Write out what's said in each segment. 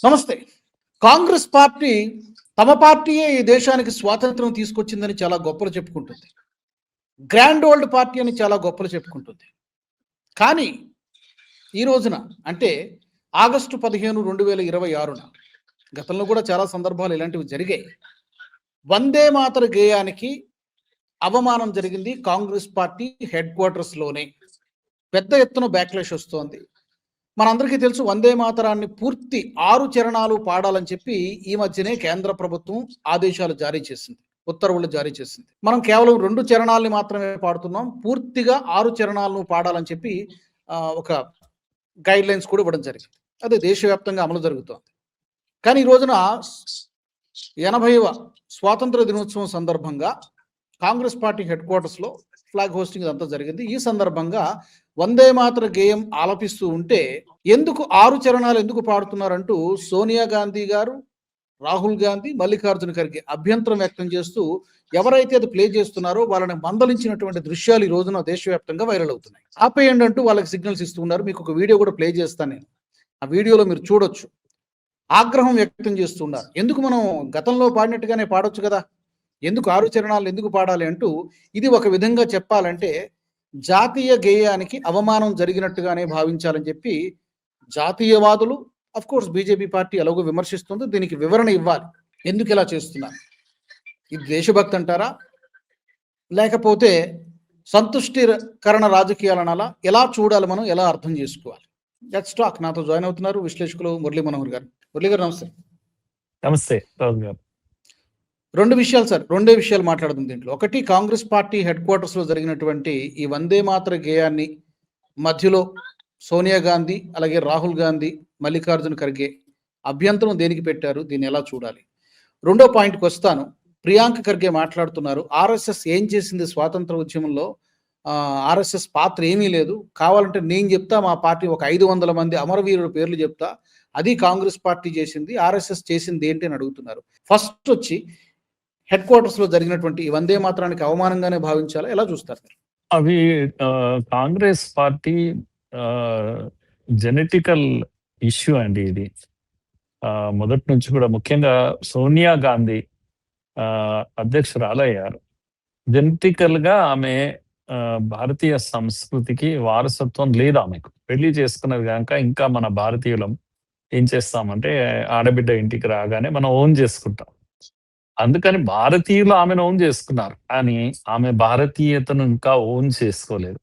నమస్తే. కాంగ్రెస్ పార్టీ తమ పార్టీయే ఈ దేశానికి స్వాతంత్రం తీసుకొచ్చిందని చాలా గొప్పలు చెప్పుకుంటుంది. గ్రాండ్ ఓల్డ్ పార్టీ అని చాలా గొప్పలు చెప్పుకుంటుంది. కానీ ఈ రోజున అంటే ఆగస్టు 15, 2026న గతంలో కూడా చాలా సందర్భాలు ఇలాంటివి జరిగాయి. వందే మాతర గేయానికి అవమానం జరిగింది కాంగ్రెస్ పార్టీ హెడ్ క్వార్టర్స్‌లోనే. పెద్ద ఎత్తున బ్యాక్‌లాష్ వస్తోంది. మనందరికీ తెలుసు వందే మాతరాన్ని పూర్తి 6 చరణాలు పాడాలని చెప్పి ఈ మధ్యనే కేంద్ర ప్రభుత్వం ఆదేశాలు జారీ చేసింది. ఉత్తర్వులు జారీ చేసింది. మనం కేవలం 2 చరణాల్ని మాత్రమే పాడుతున్నాం. పూర్తిగా 6 చరణాలను పాడాలని చెప్పి ఒక గైడ్‌లైన్స్ కూడా ఇవ్వడం జరిగింది. అది దేశవ్యాప్తంగా అమలు జరుగుతోంది. కానీ ఈ రోజున 80వ స్వాతంత్ర దినోత్సవం సందర్భంగా కాంగ్రెస్ పార్టీ హెడ్ క్వార్టర్స్‌లో ఫ్లాగ్ హోస్టింగ్ ఇదంతా జరిగింది. ఈ సందర్భంగా వందే మాతర గేయం ఆలపిస్తూ ఉంటే ఎందుకు 6 చరణాలు ఎందుకు పాడుతున్నారంటూ సోనియా గాంధీ గారు, రాహుల్ గాంధీ, మల్లికార్జున ఖర్గే అభ్యంతరం వ్యక్తం చేస్తూ ఎవరైతే అది ప్లే చేస్తున్నారో వాళ్ళని మందలించినటువంటి దృశ్యాలు ఈ రోజున దేశవ్యాప్తంగా వైరల్ అవుతున్నాయి. ఆపేయండి అంటూ వాళ్ళకి సిగ్నల్స్ ఇస్తున్నారు. మీకు ఒక వీడియో కూడా ప్లే చేస్తాను నేను. ఆ వీడియోలో మీరు చూడొచ్చు. ఆగ్రహం వ్యక్తం చేస్తున్నారు. ఎందుకు మనం గతంలో పాడినట్టుగానే పాడొచ్చు కదా, ఎందుకు 6 చరణాలు ఎందుకు పాడాలి అంటూ ఇది ఒక విధంగా చెప్పాలంటే జాతీయ గేయానికి అవమానం జరిగినట్టుగానే భావించాలని చెప్పి జాతీయవాదులు, అఫ్ కోర్స్ బీజేపీ పార్టీ ఎలాగో విమర్శిస్తుంది. దీనికి వివరణ ఇవ్వాలి. ఎందుకు ఇలా చేస్తున్నారు? ఇది దేశభక్తి అంటారా, లేకపోతే సంతుష్టికరణ రాజకీయాలనాలా? ఎలా చూడాలి, మనం ఎలా అర్థం చేసుకోవాలి? Let's talk. నాతో జాయిన్ అవుతున్నారు విశ్లేషకులు మురళీ మనోహర్ గారు. మురళీ గారు నమస్తే. నమస్తే రాజు గారు. 2 విషయాలు సార్, 2 విషయాలు మాట్లాడుతుంది దీంట్లో. ఒకటి, కాంగ్రెస్ పార్టీ హెడ్ క్వార్టర్స్‌లో జరిగినటువంటి ఈ వందే మాతర గేయాన్ని మధ్యలో సోనియా గాంధీ, అలాగే రాహుల్ గాంధీ, మల్లికార్జున ఖర్గే అభ్యంతరం దేనికి పెట్టారు? దీన్ని ఎలా చూడాలి? రెండో పాయింట్‌కి వస్తాను. ప్రియాంక ఖర్గే మాట్లాడుతున్నారు, ఆర్ఎస్ఎస్ ఏం చేసింది స్వాతంత్ర ఉద్యమంలో? ఆర్ఎస్ఎస్ పాత్ర ఏమీ లేదు. కావాలంటే నేను చెప్తా, మా పార్టీ ఒక 500 మంది అమరవీరుల పేర్లు చెప్తా, అది కాంగ్రెస్ పార్టీ చేసింది. ఆర్ఎస్ఎస్ చేసింది ఏంటి అని అడుగుతున్నారు. ఫస్ట్ వచ్చి హెడ్ క్వార్టర్స్ లో జరిగినటువంటి ఈ వందే మాత్రానికి అవమానంగానే భావించాలా, ఎలా చూస్తారు మీరు? అవి కాంగ్రెస్ పార్టీ జెనెటికల్ ఇష్యూ అండి ఇది. మొదటి నుంచి కూడా ముఖ్యంగా సోనియా గాంధీ అధ్యక్షురాలయ్యారు. జెనెటికల్ గా ఆమె భారతీయ సంస్కృతికి వారసత్వం లేదు ఆమెకు. పెళ్లి చేసుకున్నది కనుక ఇంకా మన భారతీయులం ఏం చేస్తామంటే ఆడబిడ్డ ఇంటికి రాగానే మనం ఓన్ చేసుకుంటాం. అందుకని భారతీయులు ఆమెను ఓన్ చేసుకున్నారు, కానీ ఆమె భారతీయతను ఇంకా ఓన్ చేసుకోలేదు.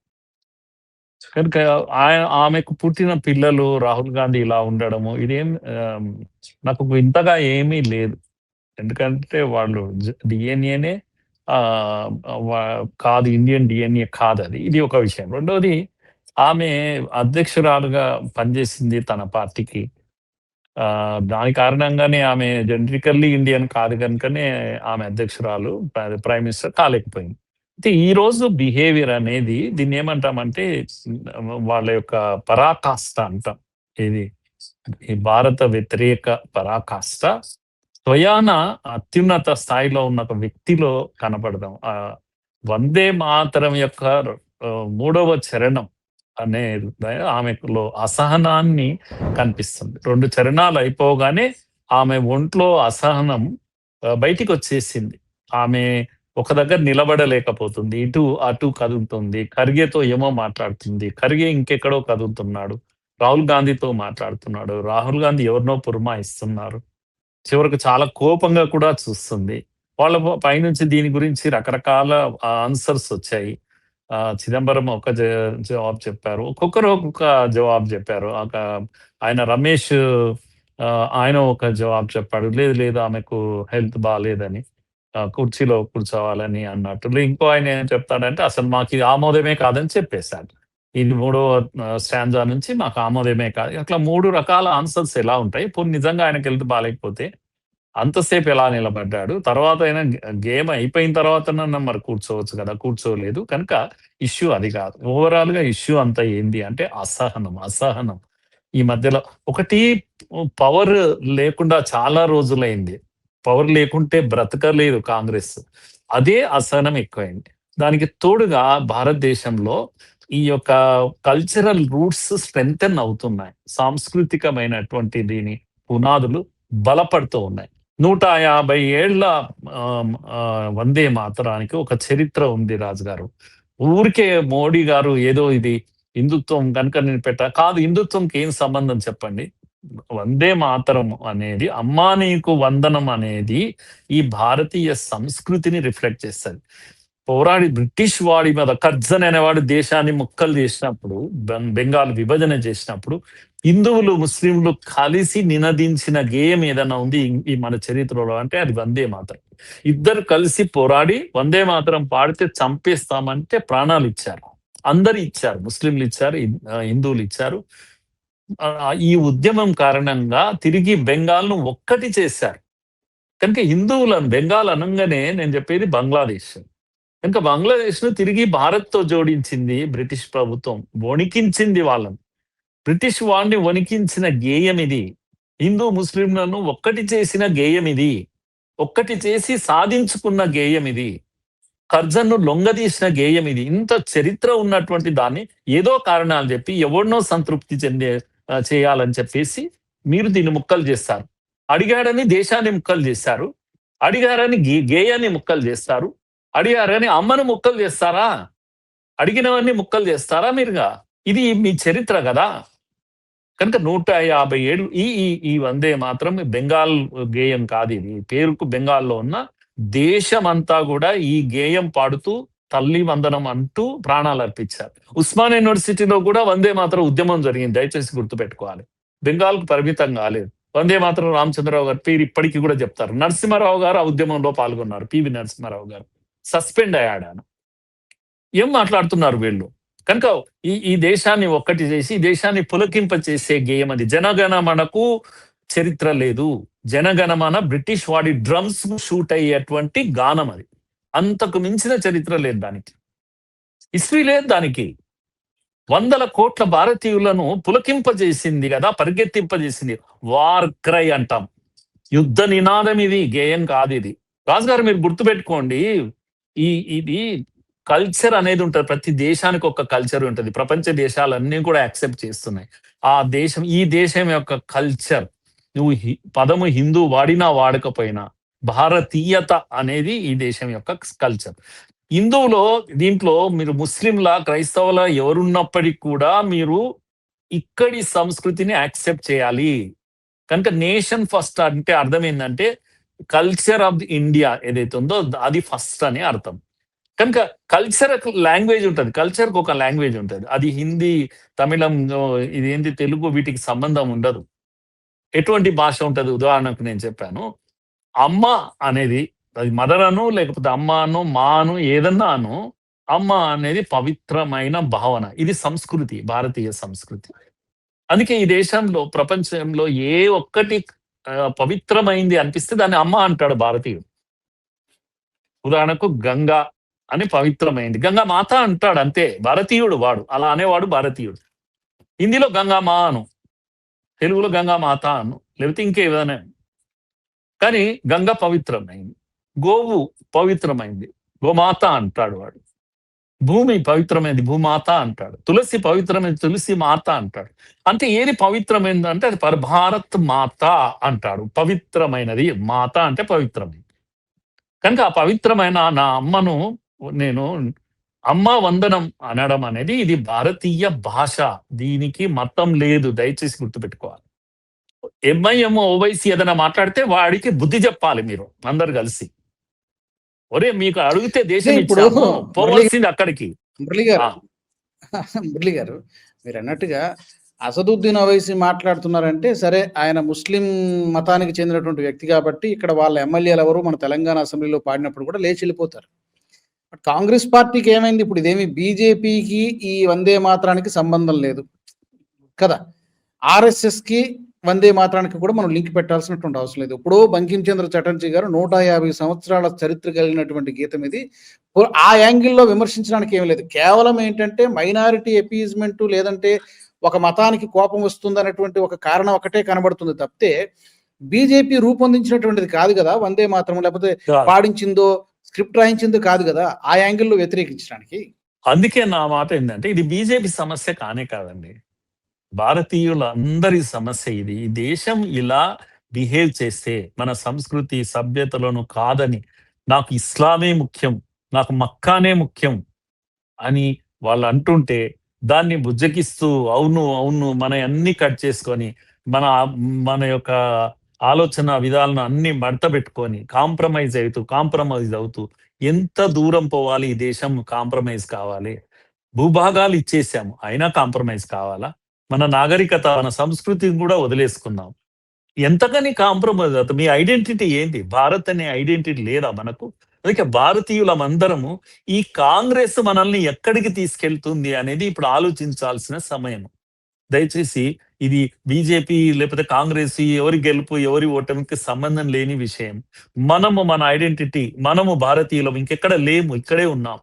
కనుక ఆమెకు పుట్టిన పిల్లలు రాహుల్ గాంధీ ఇలా ఉండడము ఇదేం నాకు ఇంతగా ఏమీ లేదు. ఎందుకంటే వాళ్ళు డిఎన్ఏనే కాదు, ఇండియన్ డిఎన్ఏ కాదు అది. ఇది ఒక విషయం. రెండవది, ఆమె అధ్యక్షురాలుగా పనిచేసింది తన పార్టీకి. దాని కారణంగానే ఆమె జెనెటికల్లీ ఇండియన్ కాదు కనుకనే ఆమె అధ్యక్షురాలు, ప్రైమ్ మినిస్టర్ కాలేకపోయింది. అయితే ఈ రోజు బిహేవియర్ అనేది దీన్ని ఏమంటామంటే వాళ్ళ యొక్క పరాకాష్ట అంటాం. ఇది ఈ భారత వ్యతిరేక పరాకాష్ట స్వయాన అత్యున్నత స్థాయిలో ఉన్న ఒక వ్యక్తిలో కనపడదాం. వందే మాతరం యొక్క 3వ చరణం అనే ఆమెలో అసహనాన్ని కనిపిస్తుంది. 2 చరణాలు అయిపోగానే ఆమె ఒంట్లో అసహనం బయటికి వచ్చేసింది. ఆమె ఒక దగ్గర నిలబడలేకపోతుంది, ఇటు అటు కదులుతుంది. ఖర్గేతో ఏమో మాట్లాడుతుంది, ఖర్గే ఇంకెక్కడో కదులుతున్నాడు, రాహుల్ గాంధీతో మాట్లాడుతున్నాడు, రాహుల్ గాంధీ ఎవరినో పురమాయిస్తున్నారు. చివరకు చాలా కోపంగా కూడా చూస్తుంది. వాళ్ళ పైనుంచి దీని గురించి రకరకాల ఆన్సర్స్ వచ్చాయి. చిదంబరం ఒక జవాబు చెప్పారు, ఒక్కొక్కరు ఒక్కొక్క జవాబు చెప్పారు. ఆయన రమేష్ ఆయన ఒక జవాబు చెప్పాడు, లేదు లేదు ఆమెకు హెల్త్ బాగాలేదని, కుర్చీలో కూర్చోవాలని అన్నట్టు. ఇంకో ఆయన ఏం చెప్తాడంటే అసలు మాకు ఇది ఆమోదమే కాదని చెప్పేశాడు. ఇది 3వ స్టాంజా నుంచి మాకు ఆమోదమే కాదు. అట్లా 3 రకాల ఆన్సర్స్ ఎలా ఉంటాయి? పోనీ నిజంగా ఆయనకు హెల్త్ బాగాలేకపోతే అంతసేపు ఎలా నిలబడ్డాడు? తర్వాత అయినా గేమ్ అయిపోయిన తర్వాత మరి కూర్చోవచ్చు కదా, కూర్చోలేదు. కనుక ఇష్యూ అది కాదు. ఓవరాల్ గా ఇష్యూ అంతా ఏంది అంటే అసహనం. ఈ మధ్యలో ఒకటి, పవర్ లేకుండా చాలా రోజులైంది. పవర్ లేకుంటే బ్రతకలేదు కాంగ్రెస్. అదే అసహనం ఎక్కువైంది. దానికి తోడుగా భారతదేశంలో ఈ యొక్క కల్చరల్ రూట్స్ స్ట్రెంగ్తెన్ అవుతున్నాయి. సాంస్కృతికమైనటువంటి దీని పునాదులు బలపడుతూ ఉన్నాయి. 150 ఏళ్ల వందే మాతరానికి ఒక చరిత్ర ఉంది రాజుగారు. ఊరికే మోడీ గారు ఏదో ఇది హిందుత్వం కనుక నేను కాదు, హిందుత్వంకి ఏం సంబంధం చెప్పండి? వందే మాతరం అనేది, అమ్మా నీకు వందనం అనేది ఈ భారతీయ సంస్కృతిని రిఫ్లెక్ట్ చేస్తుంది. పోరాడి బ్రిటిష్ వాడి మీద కర్జన్ అనేవాడు దేశాన్ని ముక్కలు చేసినప్పుడు, బెంగాల్ విభజన చేసినప్పుడు హిందువులు ముస్లింలు కలిసి నినదించిన గేయం ఏదైనా ఉంది ఈ మన చరిత్రలో అంటే అది వందే మాతరం. ఇద్దరు కలిసి పోరాడి వందే మాతరం పాడితే చంపేస్తామంటే ప్రాణాలు ఇచ్చారు. అందరు ఇచ్చారు, ముస్లింలు ఇచ్చారు, హిందువులు ఇచ్చారు. ఈ ఉద్యమం కారణంగా తిరిగి బెంగాల్ను ఒక్కటి చేశారు. కనుక హిందువులను బెంగాల్ అనగానే నేను చెప్పేది బంగ్లాదేశ్. కనుక బంగ్లాదేశ్ ను తిరిగి భారత్ తో జోడించింది బ్రిటిష్ ప్రభుత్వం, వణికించింది వాళ్ళని. బ్రిటిష్ వాడిని వణికించిన గేయం ఇది. హిందూ ముస్లింలను ఒక్కటి చేసిన గేయం ఇది. ఒక్కటి చేసి సాధించుకున్న గేయం ఇది. కర్జన్ను లొంగదీసిన గేయం ఇది. ఇంత చరిత్ర ఉన్నటువంటి దాన్ని ఏదో కారణాలు చెప్పి ఎవరినో సంతృప్తి చేయాలని చెప్పేసి మీరు దీన్ని ముక్కలు చేస్తారు. అడిగాడని దేశాన్ని ముక్కలు చేశారు, అడిగారని గేయాన్ని ముక్కలు చేస్తారు, అడిగారని అమ్మను ముక్కలు చేస్తారా? అడిగినవన్నీ ముక్కలు చేస్తారా మీరుగా? ఇది మీ చరిత్ర కదా. కనుక 150 ఏళ్ళు ఈ వందే మాత్రం బెంగాల్ గేయం కాదు. ఇది పేరుకు బెంగాల్లో ఉన్న దేశమంతా కూడా ఈ గేయం పాడుతూ తల్లి వందనం అంటూ ప్రాణాలు అర్పించారు. ఉస్మాన్ యూనివర్సిటీలో కూడా వందే మాత్రం ఉద్యమం జరిగింది, దయచేసి గుర్తుపెట్టుకోవాలి. బెంగాల్కు పరిమితం కాలేదు. వందే మాత్రం రామచంద్రరావు గారు పేరు ఇప్పటికీ కూడా చెప్తారు. నరసింహారావు గారు ఆ ఉద్యమంలో పాల్గొన్నారు, పివి నరసింహారావు గారు సస్పెండ్ అయ్యాడు. ఏం మాట్లాడుతున్నారు వీళ్ళు? కనుక ఈ దేశాన్ని ఒక్కటి చేసి ఈ దేశాన్ని పులకింప చేసే గేయం అది. జనగణమనకు చరిత్ర లేదు. జనగణమన బ్రిటిష్ వాడి డ్రమ్స్ షూట్ అయ్యేటువంటి గానం అది. అంతకు మించిన చరిత్ర లేదు దానికి, హిస్టరీ లేదు దానికి. 100 కోట్ల భారతీయులను పులకింపజేసింది కదా, పరిగెత్తింపజేసింది. వార్ క్రై అంటాం, యుద్ధ నినాదం ఇది, గేయం కాదు ఇది. రాజుగారు మీరు గుర్తుపెట్టుకోండి, ఇది కల్చర్ అనేది ఉంటుంది. ప్రతి దేశానికి ఒక కల్చర్ ఉంటుంది. ప్రపంచ దేశాలన్నీ కూడా యాక్సెప్ట్ చేస్తున్నాయి ఈ దేశం యొక్క కల్చర్. నువ్వు పదము హిందూ వాడినా వాడకపోయినా భారతీయత అనేది ఈ దేశం యొక్క కల్చర్. హిందువులో దీంట్లో మీరు ముస్లింలా క్రైస్తవుల ఎవరున్నప్పటికీ కూడా మీరు ఇక్కడి సంస్కృతిని యాక్సెప్ట్ చేయాలి. కనుక నేషన్ ఫస్ట్ అంటే అర్థం ఏంటంటే కల్చర్ ఆఫ్ ది ఇండియా ఏదైతే ఉందో అది ఫస్ట్ అని అర్థం. కనుక కల్చర్ లాంగ్వేజ్ ఉంటుంది, కల్చర్కి ఒక లాంగ్వేజ్ ఉంటుంది. అది హిందీ, తమిళం, ఇదేంటి తెలుగు, వీటికి సంబంధం ఉండదు. ఎటువంటి భాష ఉంటుంది? ఉదాహరణకు నేను చెప్పాను, అమ్మ అనేది అది మదర్ అను లేకపోతే అమ్మ అను మా అను ఏదన్నా అను, అమ్మ అనేది పవిత్రమైన భావన. ఇది సంస్కృతి, భారతీయ సంస్కృతి. అందుకే ఈ దేశంలో ప్రపంచంలో ఏ ఒక్కటి పవిత్రమైంది అనిపిస్తే దాన్ని అమ్మ అంటాడు భారతీయుడు. ఉదాహరణకు గంగా అని పవిత్రమైంది, గంగా మాత అంటాడు అంతే. భారతీయుడు వాడు, అలా అనేవాడు భారతీయుడు. హిందీలో గంగా మా అను, తెలుగులో గంగా మాత అను, లేకపోతే ఇంకేదైనా. కానీ గంగ పవిత్రమైంది, గోవు పవిత్రమైంది, గోమాత అంటాడు వాడు. భూమి పవిత్రమైనది, భూమాత అంటాడు. తులసి పవిత్రమైనది, తులసి మాత అంటాడు. అంటే ఏది పవిత్రమైనది అంటే అది భారత్ మాత అంటాడు. పవిత్రమైనది మాత అంటే పవిత్రమైనది. కనుక ఆ పవిత్రమైన నా అమ్మను నేను అమ్మ వందనం అనడం అనేది ఇది భారతీయ భాష. దీనికి మతం లేదు, దయచేసి గుర్తుపెట్టుకోవాలి. ఎంఐఎం ఓవైసీ ఏదైనా మాట్లాడితే వాడికి బుద్ధి చెప్పాలి మీరు అందరు కలిసి. ఒరే మీకు అడిగితే దేశం ఇచ్చాము, పోవాల్సింది అక్కడికి. మురళి గారు మీరు అన్నట్టుగా అసదుద్దీన్ ఓవైసీ మాట్లాడుతున్నారంటే సరే, ఆయన ముస్లిం మతానికి చెందినటువంటి వ్యక్తి కాబట్టి ఇక్కడ వాళ్ళ ఎమ్మెల్యేలు ఎవరు మన తెలంగాణ అసెంబ్లీలో పాడినప్పుడు కూడా లేచి వెళ్ళిపోతారు. కాంగ్రెస్ పార్టీకి ఏమైంది? ఇప్పుడు ఇదేమి బీజేపీకి ఈ వందే మాత్రానికి సంబంధం లేదు కదా. ఆర్ఎస్ఎస్ కి వందే మాత్రానికి కూడా మనం లింక్ పెట్టాల్సినటువంటి అవసరం లేదు. ఇప్పుడు బంకిం చంద్ర చటర్జీ గారు 150 సంవత్సరాల చరిత్ర కలిగినటువంటి గీతం ఇది. ఆ యాంగిల్లో విమర్శించడానికి ఏమి లేదు. కేవలం ఏంటంటే మైనారిటీ ఎపీజ్మెంట్, లేదంటే ఒక మతానికి కోపం వస్తుంది అనేటువంటి ఒక కారణం ఒకటే కనబడుతుంది తప్పితే బీజేపీ రూపొందించినటువంటిది కాదు కదా వందే మాత్రం, లేకపోతే పాడించిందో స్క్రిప్ట్ రాయించిందో కాదు కదా ఆ యాంగిల్లో వ్యతిరేకించడానికి. అందుకే నా మాట ఏంటంటే ఇది బీజేపీ సమస్య కానే కాదండి. భారతీయులందరి సమస్య ఇది. ఈ దేశం ఇలా బిహేవ్ చేస్తే మన సంస్కృతి, సభ్యతలను కాదని, నాకు ఇస్లామే ముఖ్యం, నాకు మక్కానే ముఖ్యం అని వాళ్ళు అంటుంటే, దాన్ని బుజ్జగిస్తూ అవును, అవును మనయన్నీ కట్ చేసుకొని, మన మన యొక్క ఆలోచన విధాలను అన్నీ మడతబెట్టుకొని, కాంప్రమైజ్ అవుతూ ఎంత దూరం పోవాలి ఈ దేశం కాంప్రమైజ్ కావాలి? భూభాగాలు ఇచ్చేసాము. అయినా కాంప్రమైజ్ కావాలా? మన నాగరికత, మన సంస్కృతిని గూడా వదిలేసుకున్నాం. ఎంతకని కాంప్రమైజ్ అవుతాం? మీ ఐడెంటిటీ ఏంటి? భారత్ అనే ఐడెంటిటీ లేదా మనకు? అందుకే భారతీయులమందరము ఈ కాంగ్రెస్ మనల్ని ఎక్కడికి తీసుకెళ్తుంది అనేది ఇప్పుడు ఆలోచించాల్సిన సమయం. దయచేసి ఇది బీజేపీ లేకపోతే కాంగ్రెస్ ఎవరి గెలుపు, ఎవరి ఓటమికి సంబంధం లేని విషయం. మనము మన ఐడెంటిటీ, మనము భారతీయులం, ఇంకెక్కడ లేము, ఇక్కడే ఉన్నాం.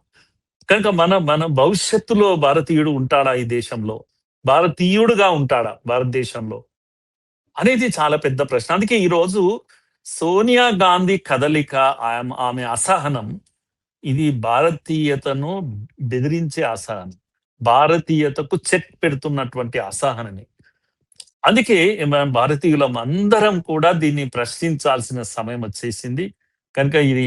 కనుక మన మన భవిష్యత్తులో భారతీయుడు ఉంటాడా ఈ దేశంలో? భారతీయుడుగా ఉంటాడా భారతదేశంలో? అనేది చాలా పెద్ద ప్రశ్న. అందుకే ఈరోజు సోనియా గాంధీ కదలిక, ఆమె అసహనం, ఇది భారతీయతను బెదిరించే అసహనం. భారతీయతకు చెక్ పెడుతున్నటువంటి అసహనమే. అందుకే మనం భారతీయులం అందరం కూడా దీన్ని ప్రశ్నించాల్సిన సమయం వచ్చేసింది. కనుక ఇది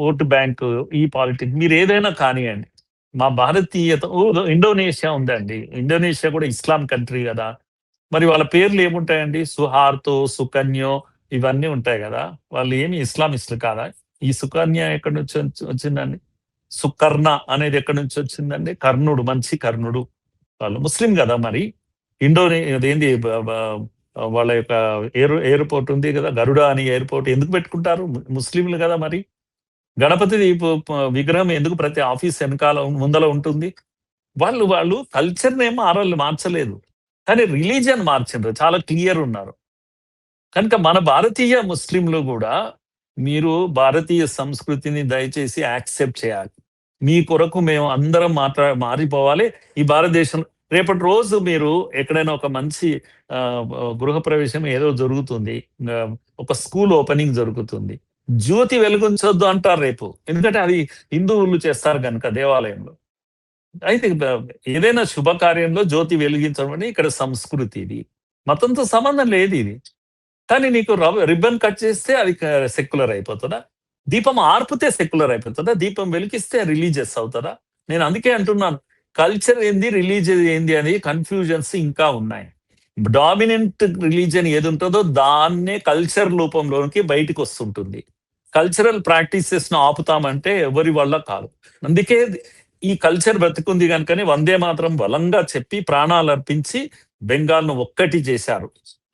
ఓటు బ్యాంకు, ఈ పాలిటిక్స్ మీరు ఏదైనా కానియండి. మా భారతీయత ఇండోనేషియా ఉందండి. ఇండోనేషియా కూడా ఇస్లాం కంట్రీ కదా! మరి వాళ్ళ పేర్లు ఏముంటాయండి? సుహార్తో, సుకన్యో ఇవన్నీ ఉంటాయి కదా! వాళ్ళు ఏమి ఇస్లామిస్టులు కాదా? ఈ సుకన్య ఎక్కడి నుంచి వచ్చిందండి? సుకర్ణ అనేది ఎక్కడి నుంచి వచ్చిందండి? కర్ణుడు, మంచి కర్ణుడు. వాళ్ళు ముస్లిం కదా మరి. అదేంది వాళ్ళ యొక్క ఎయిర్‌పోర్ట్ ఉంది కదా! గరుడ అని ఎయిర్‌పోర్ట్ ఎందుకు పెట్టుకుంటారు? ముస్లింలు కదా మరి. గణపతి విగ్రహం ఎందుకు ప్రతి ఆఫీస్ వెనకాల ముందల ఉంటుంది? వాళ్ళు కల్చర్‌నేమో మార్చలేదు. కానీ రిలీజియన్ మార్చిండ్రు. చాలా క్లియర్ ఉన్నారు. కనుక మన భారతీయ ముస్లింలు గూడా మీరు భారతీయ సంస్కృతిని దయచేసి యాక్సెప్ట్ చేయాలి. మీ కొరకు మేము అందరం మారిపోవాలి. ఈ భారతదేశం రేపటి రోజు మీరు ఎక్కడైనా ఒక మంచి గృహప్రవేశం ఏదో జరుగుతుంది. ఒక స్కూల్ ఓపెనింగ్ జరుగుతుంది. జ్యోతి వెలిగించొద్దు అంటారు రేపు. ఎందుకంటే అది హిందువులు చేస్తారు గనుక దేవాలయంలో. అయితే ఏదైనా శుభకార్యంలో జ్యోతి వెలిగించడం అని ఇక్కడ సంస్కృతి ఇది. మతంతో సంబంధం లేదు ఇది. కానీ నీకు రిబ్బన్ కట్ చేస్తే అది సెక్యులర్ అయిపోతుందా? దీపం ఆర్పితే సెక్యులర్ అయిపోతుందా? దీపం వెలిగిస్తే రిలీజియస్ అవుతుందా? నేను అందుకే అంటున్నాను, కల్చర్ ఏంది, రిలీజియన్ ఏంది అని కన్ఫ్యూజన్స్ ఇంకా ఉన్నాయి. డామినెంట్ రిలీజియన్ ఏది ఉంటుందో దాన్నే కల్చర్ రూపంలోనికి బయటికి వస్తుంటుంది. కల్చరల్ ప్రాక్టీసెస్ ను ఆపుతామంటే ఎవరి వల్ల కాదు. అందుకే ఈ కల్చర్ బ్రతికుంది కనుకనే వందే మాత్రం బలంగా చెప్పి ప్రాణాలు అర్పించి బెంగాల్ను ఒక్కటి చేశారు.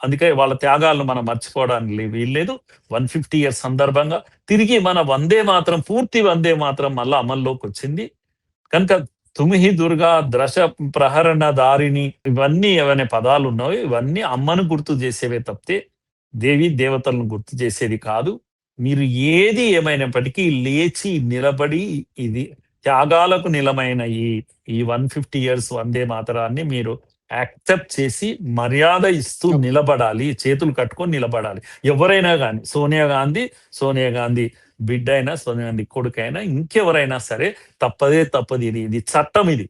అందుకే వాళ్ళ త్యాగాలను మనం మర్చిపోవడానికి వీల్లేదు. 150 ఇయర్స్ సందర్భంగా తిరిగి మన వందే మాత్రం, పూర్తి వందే మాత్రం మళ్ళా అమల్లోకి వచ్చింది. కనుక తుమిహి దుర్గా, ద్రశ ప్రహరణ దారిని, ఇవన్నీ ఏవైనా పదాలు ఉన్నాయో ఇవన్నీ అమ్మను గుర్తు చేసేవే తప్పితే దేవి దేవతలను గుర్తు చేసేది కాదు. మీరు ఏది ఏమైనప్పటికీ లేచి నిలబడి ఇది త్యాగాలకు నిలమైన ఈ 150 ఇయర్స్ వందే మాతరాన్ని మీరు యాక్సెప్ట్ చేసి మర్యాద ఇస్తూ నిలబడాలి. చేతులు కట్టుకొని నిలబడాలి. ఎవరైనా కానీ, సోనియా గాంధీ బిడ్డ అయినా, సోనియా గాంధీ కొడుకైనా, ఇంకెవరైనా సరే తప్పదు. ఇది చట్టం ఇది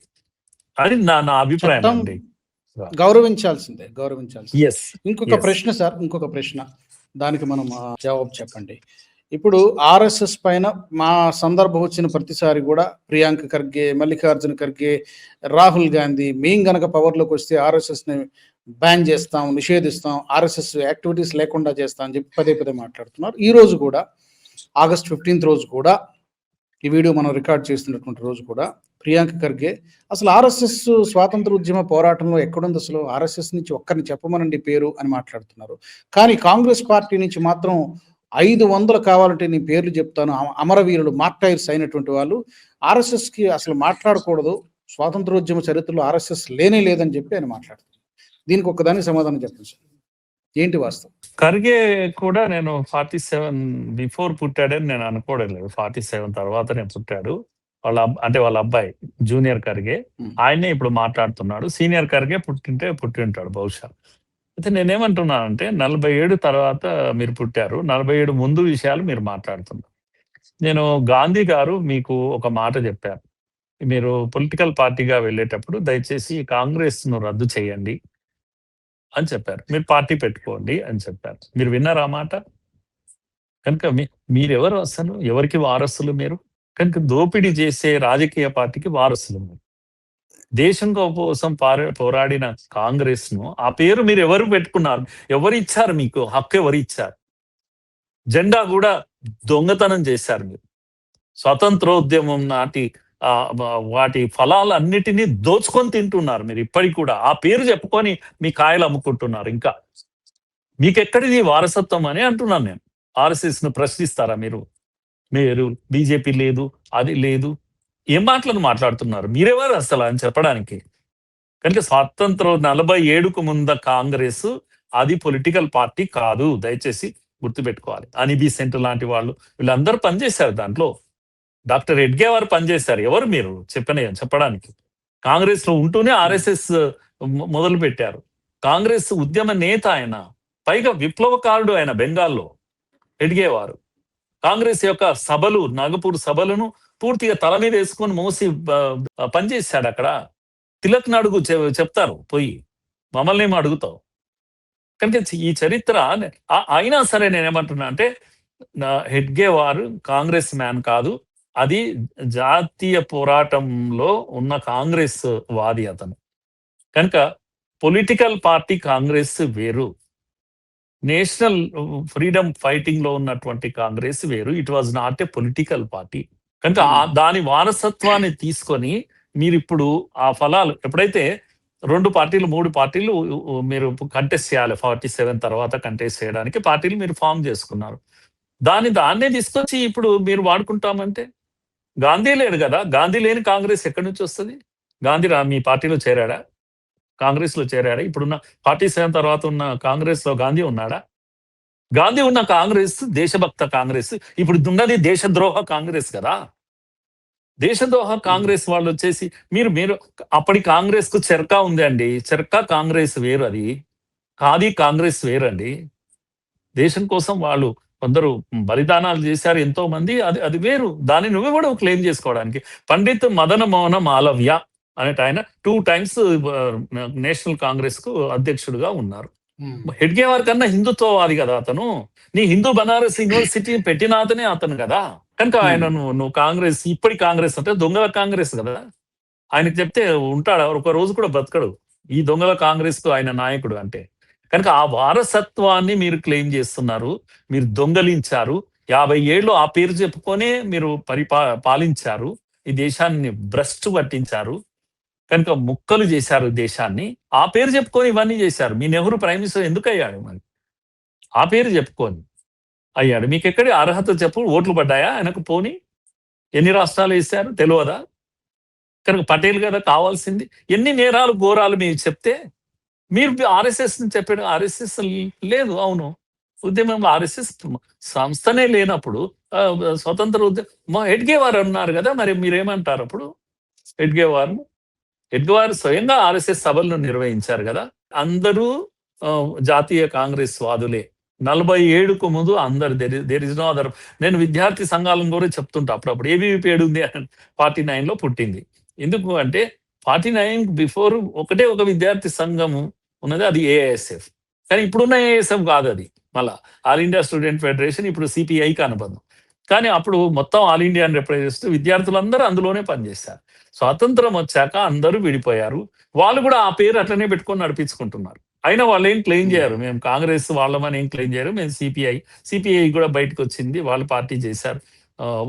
అని నా అభిప్రాయం అండి. గౌరవించాల్సిందే. Yes. ఇంకొక ప్రశ్న సార్, ఇంకొక ప్రశ్న, దానికి మనం జవాబు చెప్పండి. ఇప్పుడు ఆర్ఎస్ఎస్ పైన మా సందర్భం వచ్చిన ప్రతిసారి కూడా ప్రియాంక ఖర్గే, మల్లికార్జున ఖర్గే, రాహుల్ గాంధీ మేము గనక పవర్లోకి వస్తే ఆర్ఎస్ఎస్ని బ్యాన్ చేస్తాం, నిషేధిస్తాం, ఆర్ఎస్ఎస్ యాక్టివిటీస్ లేకుండా చేస్తాం అని చెప్పి పదే మాట్లాడుతున్నారు. ఈ రోజు కూడా ఆగస్ట్ 15 రోజు కూడా, ఈ వీడియో మనం రికార్డ్ చేస్తున్నటువంటి రోజు కూడా ప్రియాంక ఖర్గే అసలు ఆర్ఎస్ఎస్ స్వాతంత్ర ఉద్యమ పోరాటంలో ఎక్కడుంది, అసలు ఆర్ఎస్ఎస్ నుంచి ఒక్కరిని చెప్పమనండి పేరు అని మాట్లాడుతున్నారు. కానీ కాంగ్రెస్ పార్టీ నుంచి మాత్రం 500 కావాలంటే నీ పేర్లు చెప్తాను, అమరవీరులు, మార్టైర్స్ అయినటువంటి వాళ్ళు ఆర్ఎస్ఎస్కి అసలు మాట్లాడకూడదు, స్వాతంత్రోద్యమ చరిత్రలో ఆర్ఎస్ఎస్ లేనే లేదని చెప్పి ఆయన మాట్లాడుతున్నారు. దీనికి ఒక్కదానికి సమాధానం చెప్పండి సార్, ఏంటి వాస్తవం? ఖర్గే కూడా నేను 47 బిఫోర్ పుట్టాడని నేను అనుకోవడం లేదు. 47 తర్వాతనే పుట్టాడు. వాళ్ళ అబ్బాయి జూనియర్ ఖర్గే, ఆయనే ఇప్పుడు మాట్లాడుతున్నాడు. సీనియర్ ఖర్గే పుట్టి ఉంటాడు బహుశా. అయితే నేనేమంటున్నానంటే 47 తర్వాత మీరు పుట్టారు, 47 ముందు విషయాలు మీరు మాట్లాడుతున్నారు. నేను గాంధీ గారు మీకు ఒక మాట చెప్పారు, మీరు పొలిటికల్ పార్టీగా వెళ్ళేటప్పుడు దయచేసి కాంగ్రెస్ ను రద్దు చేయండి, అని చెప్పారు. మీరు పార్టీ పెట్టుకోండి అని చెప్పారు. మీరు విన్నారా ఆ మాట? కనుక మీరెవరు అసలు? ఎవరికి వారసులు మీరు? కనుక దోపిడీ చేసే రాజకీయ పార్టీకి వారసులు మీరు. దేశం కోసం పోరాడిన కాంగ్రెస్ ను ఆ పేరు మీరు ఎవరు పెట్టుకున్నారు? ఎవరిచ్చారు మీకు హక్కు? ఎవరిచ్చారు? జెండా కూడా దొంగతనం చేశారు మీరు. స్వతంత్రోద్యమం నాటి వాటి ఫలాలన్నిటినీ దోచుకొని తింటున్నారు మీరు ఇప్పటికి కూడా. ఆ పేరు చెప్పుకొని మీ కాయలు అమ్ముకుంటున్నారు ఇంకా. మీకెక్కడిది వారసత్వం అని అంటున్నాను నేను. ఆర్ఎస్ఎస్ ను ప్రశ్నిస్తారా మీరు? మీరు బీజేపీ లేదు, అది లేదు. ఏం మాటలను మాట్లాడుతున్నారు? మీరెవరు అసలు అని చెప్పడానికి? కనుక స్వాతంత్రం 47కు ముంద కాంగ్రెస్ అది పొలిటికల్ పార్టీ కాదు. దయచేసి గుర్తుపెట్టుకోవాలి. అని బీసెంట్ లాంటి వాళ్ళు వీళ్ళందరూ పనిచేశారు దాంట్లో. డాక్టర్ ఎడ్గేవార్ పనిచేశారు. ఎవరు మీరు చెప్పడానికి? కాంగ్రెస్ లో ఉంటూనే ఆర్ఎస్ఎస్ మొదలు పెట్టారు. కాంగ్రెస్ ఉద్యమ నేత ఆయన, పైగా విప్లవకారుడు ఆయన. బెంగాల్లో ఎడ్గేవారు కాంగ్రెస్ యొక్క సభలు, నాగపూర్ సభలను పూర్తిగా తల మీద వేసుకొని మోసి పనిచేశాడు అక్కడ. తిలక్ని అడుగు, చెప్తారు పోయి, మమ్మల్ని ఏమో అడుగుతావు. కనుక ఈ చరిత్ర అయినా సరే నేనేమంటున్నా అంటే, హెడ్గేవారు కాంగ్రెస్ మ్యాన్ కాదు, అది జాతీయ పోరాటంలో ఉన్న కాంగ్రెస్ వాది అతను. కనుక పొలిటికల్ పార్టీ కాంగ్రెస్ వేరు, నేషనల్ ఫ్రీడమ్ ఫైటింగ్ లో ఉన్నటువంటి కాంగ్రెస్ వేరు. It was not a political party. కనుక దాని వారసత్వాన్ని తీసుకొని మీరు ఇప్పుడు ఆ ఫలాలు ఎప్పుడైతే 2 పార్టీలు 3 పార్టీలు మీరు కంటెస్ట్ చేయాలి, 47 తర్వాత కంటెస్ట్ చేయడానికి పార్టీలు మీరు ఫామ్ చేసుకున్నారు. దాన్నే తీసుకొచ్చి ఇప్పుడు మీరు వాడుకుంటామంటే, గాంధీ లేడు కదా. గాంధీ లేని కాంగ్రెస్ ఎక్కడి నుంచి వస్తుంది? గాంధీ మీ పార్టీలో చేరాడా? కాంగ్రెస్ లో చేరాడా? ఇప్పుడున్న 47 తర్వాత ఉన్న కాంగ్రెస్ లో గాంధీ ఉన్నాడా? గాంధీ ఉన్న కాంగ్రెస్ దేశభక్త కాంగ్రెస్. ఇప్పుడు ఉన్నది దేశద్రోహ కాంగ్రెస్ కదా. దేశద్రోహ కాంగ్రెస్ వాళ్ళు వచ్చేసి మీరు అప్పటి కాంగ్రెస్ కు చెర్కా ఉంది అండి. చెర్కా కాంగ్రెస్ వేరు, అది ఖాదీ కాంగ్రెస్ వేరండి. దేశం కోసం వాళ్ళు కొందరు బలిదానాలు చేశారు ఎంతో మంది, అది వేరు. దాన్ని నువ్వు కూడా క్లెయిమ్ చేసుకోవడానికి. పండిత్ మదన మోహన మాలవ్య అనేట ఆయన 2 times నేషనల్ కాంగ్రెస్ కు అధ్యక్షుడుగా ఉన్నారు. హెడ్గేవార్ కన్నా హిందుత్వవాది కదా అతను. నీ హిందూ బనారస్ యూనివర్సిటీ పెట్టిన అతను కదా. కనుక ఆయన నువ్వు కాంగ్రెస్, ఇప్పటి కాంగ్రెస్ అంటే దొంగల కాంగ్రెస్ కదా. ఆయనకు చెప్తే ఉంటాడా? ఒక రోజు కూడా బతకడు ఈ దొంగల కాంగ్రెస్ కు ఆయన నాయకుడు అంటే. కనుక ఆ వారసత్వాన్ని మీరు క్లెయిమ్ చేస్తున్నారు. మీరు దొంగలించారు. 50 ఏళ్ళు ఆ పేరు చెప్పుకొనే మీరు పాలించారు. ఈ దేశాన్ని భ్రష్టు పట్టించారు. కనుక ముక్కలు చేశారు దేశాన్ని. ఆ పేరు చెప్పుకొని ఇవన్నీ చేశారు. మీ నెహ్రూ ప్రైమ్ మినిస్టర్ ఎందుకు అయ్యాడు? మరి ఆ పేరు చెప్పుకొని అయ్యాడు. మీకు ఎక్కడి అర్హత చెప్పు? ఓట్లు పడ్డాయా ఆయనకు? పోని ఎన్ని రాష్ట్రాలు వేశారు తెలియదా? కనుక పటేల్ కదా కావాల్సింది. ఎన్ని నేరాలు ఘోరాలు మీరు చెప్తే మీరు ఆర్ఎస్ఎస్ ని చెప్పాడు. ఆర్ఎస్ఎస్ లేదు. అవును, ఉద్యమంలో ఆర్ఎస్ఎస్ సంస్థనే లేనప్పుడు స్వతంత్ర ఉద్యమం హెడ్గేవారు అన్నారు కదా. మరి మీరేమంటారు అప్పుడు? హెడ్గేవారు స్వయంగా ఆర్ఎస్ఎస్ సభలను నిర్వహించారు కదా. అందరూ జాతీయ కాంగ్రెస్ వాదులే. 47కు ముందు అందరు దేర్ ఇస్ నో అదర్. నేను విద్యార్థి సంఘాలను కూడా చెప్తుంటా అప్పుడప్పుడు. ఏబీవీపీ ఏడుంది? 49లో పుట్టింది. ఎందుకు అంటే 49 బిఫోర్ ఒకటే ఒక విద్యార్థి సంఘము ఉన్నది, అది ఏఐఎస్ఎఫ్. కానీ ఇప్పుడున్న ఏఐఎస్ఎఫ్ కాదు అది. మళ్ళా ఆల్ ఇండియా స్టూడెంట్ ఫెడరేషన్, ఇప్పుడు సిపిఐకి అనుబంధం. కానీ అప్పుడు మొత్తం ఆల్ ఇండియాని రిప్రజెంట్ చేస్తూ విద్యార్థులందరూ అందులోనే పనిచేశారు. స్వాతంత్రం వచ్చాక అందరూ విడిపోయారు. వాళ్ళు కూడా ఆ పేరు అట్లనే పెట్టుకొని నడిపించుకుంటున్నారు. అయినా వాళ్ళు ఏం క్లెయిమ్ చేయరు. మేము కాంగ్రెస్ వాళ్ళమని ఏం క్లెయిమ్ చేయరు. మేము సిపిఐ కూడా బయటకు వచ్చింది, వాళ్ళు పార్టీ చేశారు.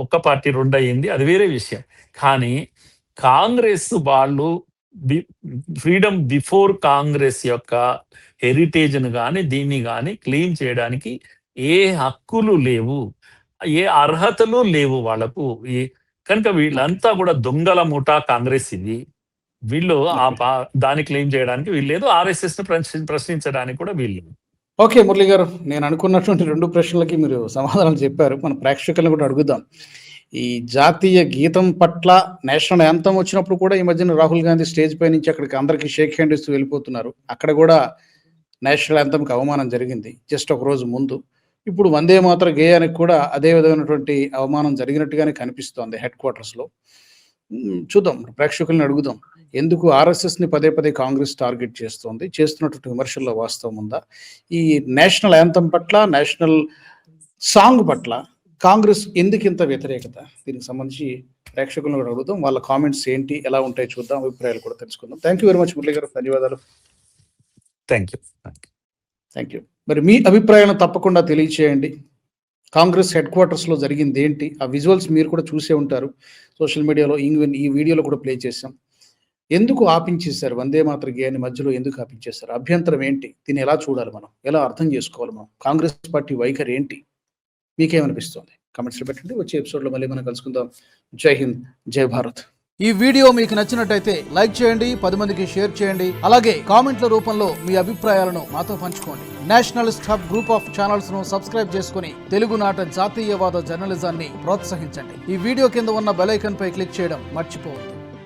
ఒక్క పార్టీ 2 అయ్యింది, అది వేరే విషయం. కానీ కాంగ్రెస్ వాళ్ళు ఫ్రీడమ్ బిఫోర్ కాంగ్రెస్ యొక్క హెరిటేజ్ను కానీ దీన్ని కానీ క్లెయిమ్ చేయడానికి ఏ హక్కులు లేవు, ఏ అర్హతలు లేవు వాళ్ళకు. కనుక వీళ్ళంతా కూడా దొంగల ముఠా కాంగ్రెస్ ఇది. వీళ్ళు దాన్ని క్లెయిమ్ చేయడానికి వీళ్ళు లేదు, ఆర్ఎస్ఎస్ ను ప్రశ్నించడానికి కూడా వీళ్ళు. ఓకే మురళి గారు, నేను అనుకున్నటువంటి 2 ప్రశ్నలకి మీరు సమాధానం చెప్పారు. మన ప్రేక్షకులను కూడా అడుగుదాం. ఈ జాతీయ గీతం పట్ల నేషనల్ యాంథమ్ వచ్చినప్పుడు కూడా ఈ మధ్యన రాహుల్ గాంధీ స్టేజ్ పై నుంచి అక్కడికి అందరికీ షేక్ హ్యాండ్ ఇస్తూ వెళ్ళిపోతున్నారు. అక్కడ కూడా నేషనల్ యాంథమ్కి అవమానం జరిగింది జస్ట్ ఒక రోజు ముందు. ఇప్పుడు వందే మాతర గేయానికి కూడా అదే విధమైనటువంటి అవమానం జరిగినట్టుగానే కనిపిస్తోంది హెడ్ క్వార్టర్స్లో. చూద్దాం, ప్రేక్షకుల్ని అడుగుదాం. ఎందుకు ఆర్ఎస్ఎస్ని పదే పదే కాంగ్రెస్ టార్గెట్ చేస్తోంది, చేస్తున్నటువంటి విమర్శల్లో వాస్తవం ఉందా? ఈ నేషనల్ యాంథమ్ పట్ల, నేషనల్ సాంగ్ పట్ల కాంగ్రెస్ ఎందుకు ఇంత వ్యతిరేకత? దీనికి సంబంధించి ప్రేక్షకులను కూడా అడుగుదాం. వాళ్ళ కామెంట్స్ ఏంటి, ఎలా ఉంటాయి చూద్దాం, అభిప్రాయాలు కూడా తెలుసుకుందాం. Thank you very much Murali గారు, ధన్యవాదాలు. Thank you. Thank you. మరి మీ అభిప్రాయాలను తప్పకుండా తెలియచేయండి. కాంగ్రెస్ హెడ్ క్వార్టర్స్లో జరిగింది ఏంటి? ఆ విజువల్స్ మీరు కూడా చూసే ఉంటారు సోషల్ మీడియాలో, ఈవెన్ ఈ వీడియోలో కూడా ప్లే చేశాం. ఎందుకు ఆపించేశారు వందే మాతర గేయాన్ని? మధ్యలో ఎందుకు ఆపించేశారు? అభ్యంతరం ఏంటి? దీన్ని ఎలా చూడాలి, మనం ఎలా అర్థం చేసుకోవాలి? మనం కాంగ్రెస్ పార్టీ వైఖరి ఏంటి? మీకేమనిపిస్తుంది? కామెంట్స్లో పెట్టండి. వచ్చే ఎపిసోడ్లో మళ్ళీ మనం కలుసుకుందాం. జై హింద్, జై భారత్. ఈ వీడియో మీకు నచ్చినట్టయితే లైక్ చేయండి, 10 మందికి షేర్ చేయండి. అలాగే కామెంట్ల రూపంలో మీ అభిప్రాయాలను మాతో పంచుకోండి. Nationalist hub group of channels ను సబ్స్క్రైబ్ చేసుకుని తెలుగునాట జాతీయవాద జర్నలిజాన్ని ప్రోత్సహించండి. ఈ వీడియో కింద ఉన్న బెల్ ఐకాన్ పై క్లిక్ చేయడం మర్చిపోవద్దు.